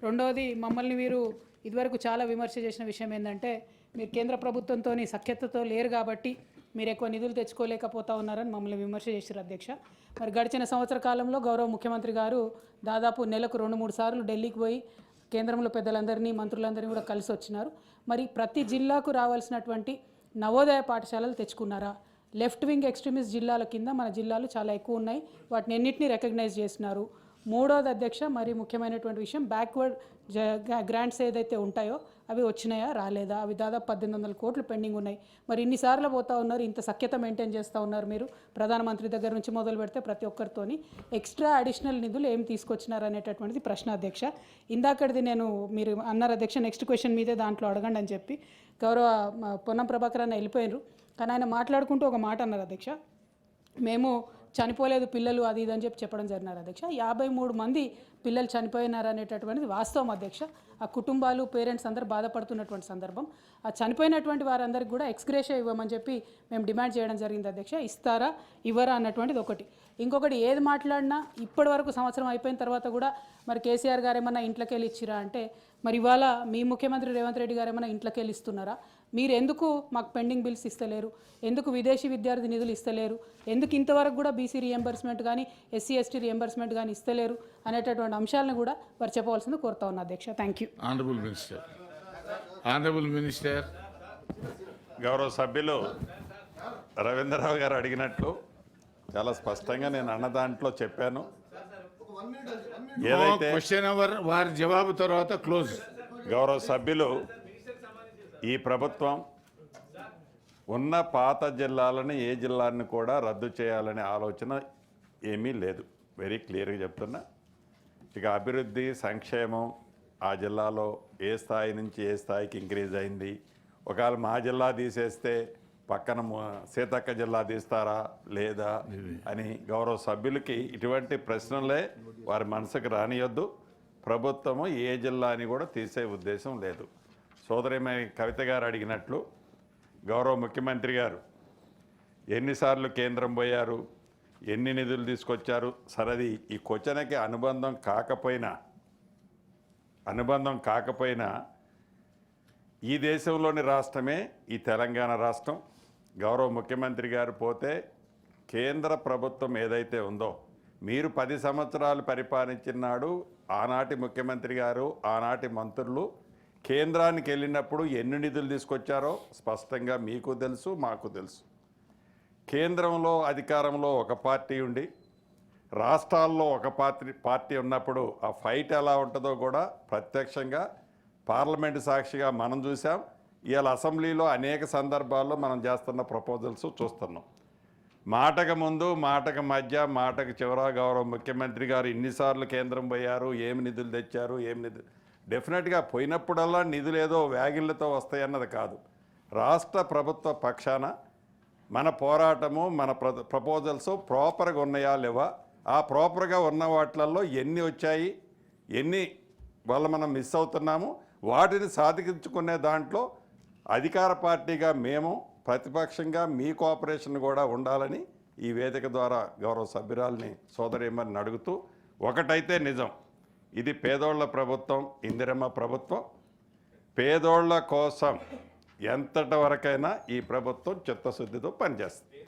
రెండవది మమ్మల్ని వీరు ఇదివరకు చాలా విమర్శ చేసిన విషయం ఏంటంటే మీరు కేంద్ర ప్రభుత్వంతో సఖ్యతతో లేరు కాబట్టి మీరు ఎక్కువ నిధులు తెచ్చుకోలేకపోతా ఉన్నారని మమ్మల్ని విమర్శ చేశారు అధ్యక్ష. మరి గడిచిన సంవత్సర కాలంలో గౌరవ ముఖ్యమంత్రి గారు దాదాపు నెలకు 2-3 సార్లు ఢిల్లీకి పోయి కేంద్రంలో పెద్దలందరినీ మంత్రులందరినీ కూడా కలిసి వచ్చినారు. మరి ప్రతి జిల్లాకు రావాల్సినటువంటి నవోదయ పాఠశాలలు తెచ్చుకున్నారా? లెఫ్ట్ వింగ్ ఎక్స్ట్రీమిస్ట్ జిల్లాల కింద మన జిల్లాలు చాలా ఎక్కువ ఉన్నాయి, వాటిని ఎన్నింటినీ రికగ్నైజ్ చేస్తున్నారు. మూడోది అధ్యక్ష, మరి ముఖ్యమైనటువంటి విషయం బ్యాక్వర్డ్ గ్రాంట్స్ ఏదైతే ఉంటాయో అవి వచ్చినాయా రాలేదా? అవి దాదాపు 1800 కోట్లు పెండింగ్ ఉన్నాయి. మరి ఇన్నిసార్లు పోతా ఉన్నారు, ఇంత సఖ్యత మెయింటైన్ చేస్తూ ఉన్నారు మీరు ప్రధానమంత్రి దగ్గర నుంచి మొదలు పెడితే ప్రతి ఒక్కరితోని ఎక్స్ట్రా అడిషనల్ నిధులు ఏం తీసుకొచ్చినారు అనేటటువంటిది ప్రశ్న అధ్యక్ష. ఇందాకటిది నేను మీరు అన్నారు అధ్యక్ష, నెక్స్ట్ క్వశ్చన్ మీదే దాంట్లో అడగండి అని చెప్పి గౌరవ పొన్నం ప్రభాకర్ అన్న వెళ్ళిపోయినారు. కానీ ఆయన మాట్లాడుకుంటూ ఒక మాట అన్నారు అధ్యక్ష, మేము చనిపోలేదు పిల్లలు అది ఇది అని చెప్పడం జరిగినారు అధ్యక్ష. 53 మంది పిల్లలు చనిపోయినారు అనేటటువంటిది వాస్తవం అధ్యక్ష. ఆ కుటుంబాలు పేరెంట్స్ అందరూ బాధపడుతున్నటువంటి సందర్భం. ఆ చనిపోయినటువంటి వారందరికీ కూడా ఎక్స్గ్రేషియా ఇవ్వమని చెప్పి మేము డిమాండ్ చేయడం జరిగింది అధ్యక్ష. ఇస్తారా ఇవ్వరా అన్నటువంటిది ఒకటి. ఇంకొకటి ఏది మాట్లాడినా ఇప్పటి వరకు సంవత్సరం అయిపోయిన తర్వాత కూడా మరి కేసీఆర్ గారు ఏమన్నా ఇంట్లోకి వెళ్ళి ఇచ్చిరా అంటే, మరి ఇవాళ మీ ముఖ్యమంత్రి రేవంత్ రెడ్డి గారు ఏమన్నా ఇంట్లోకి వెళ్ళి ఇస్తున్నారా? మీరు ఎందుకు మాకు పెండింగ్ బిల్స్ ఇస్తలేరు? ఎందుకు విదేశీ విద్యార్థి నిధులు ఇస్తలేరు? ఎందుకు ఇంతవరకు కూడా బీసీ రియంబర్స్మెంట్ కానీ ఎస్సీ ఎస్టీ రియంబర్స్మెంట్ కానీ ఇస్తలేరు అనేటటువంటి అంశాలను కూడా వారు చెప్పవలసింది కోరుతా ఉన్నా అధ్యక్ష. Thank you. ఆనరబుల్ మినిస్టర్ గౌరవ సభ్యులు రవీంద్రరావు గారు అడిగినట్లు చాలా స్పష్టంగా నేను అన్న దాంట్లో చెప్పాను. ఏదైతే క్వశ్చన్ అవర్ వారి జవాబు తర్వాత క్లోజ్. గౌరవ సభ్యులు ఈ ప్రభుత్వం ఉన్న పాత జిల్లాలను ఏ జిల్లాని కూడా రద్దు చేయాలనే ఆలోచన ఏమీ లేదు. వెరీ క్లియర్గా చెప్తున్నా. ఇక అభివృద్ధి సంక్షేమం ఆ జిల్లాలో ఏ స్థాయి నుంచి ఏ స్థాయికి ఇంక్రీజ్ అయింది, ఒకవేళ మా జిల్లా తీసేస్తే పక్కన సీతక్క జిల్లా తీస్తారా లేదా అని గౌరవ సభ్యులకి ఇటువంటి ప్రశ్నలే వారి మనసుకు రానియొద్దు. ప్రభుత్వము ఏ జిల్లాని కూడా తీసే ఉద్దేశం లేదు. సోదరిమణి కవిత గారు అడిగినట్లు గౌరవ ముఖ్యమంత్రి గారు ఎన్నిసార్లు కేంద్రం పోయారు, ఎన్ని నిధులు తీసుకొచ్చారు, సరది ఈ క్వశ్చన్కి అనుబంధం కాకపోయినా ఈ దేశంలోని రాష్ట్రమే ఈ తెలంగాణ రాష్ట్రం. గౌరవ ముఖ్యమంత్రి గారు పోతే కేంద్ర ప్రభుత్వం ఏదైతే ఉందో, మీరు 10 సంవత్సరాలు పరిపాలించినాడు ఆనాటి ముఖ్యమంత్రి గారు ఆనాటి మంత్రులు కేంద్రానికి వెళ్ళినప్పుడు ఎన్ని నిధులు తీసుకొచ్చారో స్పష్టంగా మీకు తెలుసు, మాకు తెలుసు. కేంద్రంలో అధికారంలో ఒక పార్టీ ఉండి రాష్ట్రాల్లో ఒక పార్టీ ఉన్నప్పుడు ఆ ఫైట్ ఎలా ఉంటుందో కూడా ప్రత్యక్షంగా పార్లమెంటు సాక్షిగా మనం చూసాం. ఇవాళ అసెంబ్లీలో అనేక సందర్భాల్లో మనం చేస్తున్న ప్రపోజల్స్ చూస్తున్నాం. మాటకు ముందు మాటకు మధ్య మాటకు చివర గౌరవ ముఖ్యమంత్రి గారు ఇన్నిసార్లు కేంద్రం పోయారు, ఏమి నిధులు తెచ్చారు, ఏమి నిధులు డెఫినెట్గా పోయినప్పుడల్లా నిధులు ఏదో వ్యాగిళ్లతో వస్తాయన్నది కాదు. రాష్ట్ర ప్రభుత్వ పక్షాన మన పోరాటము మన ప్రపోజల్స్ ప్రాపర్గా ఉన్నాయా లేవా, ఆ ప్రాపర్గా ఉన్న వాటిలలో ఎన్ని వచ్చాయి, ఎన్ని వల్ల మనం మిస్ అవుతున్నాము, వాటిని సాధించుకునే దాంట్లో అధికార పార్టీగా మేము, ప్రతిపక్షంగా మీ కోఆపరేషన్ కూడా ఉండాలని ఈ వేదిక ద్వారా గౌరవ సభ్యురాల్ని సోదరీమణిని అడుగుతూ, ఒకటైతే నిజం, ఇది పేదోళ్ల ప్రభుత్వం, ఇందిరమ్మ ప్రభుత్వం. పేదోళ్ల కోసం ఎంతటి వరకైనా ఈ ప్రభుత్వం చిత్తశుద్ధితో పనిచేస్తుంది.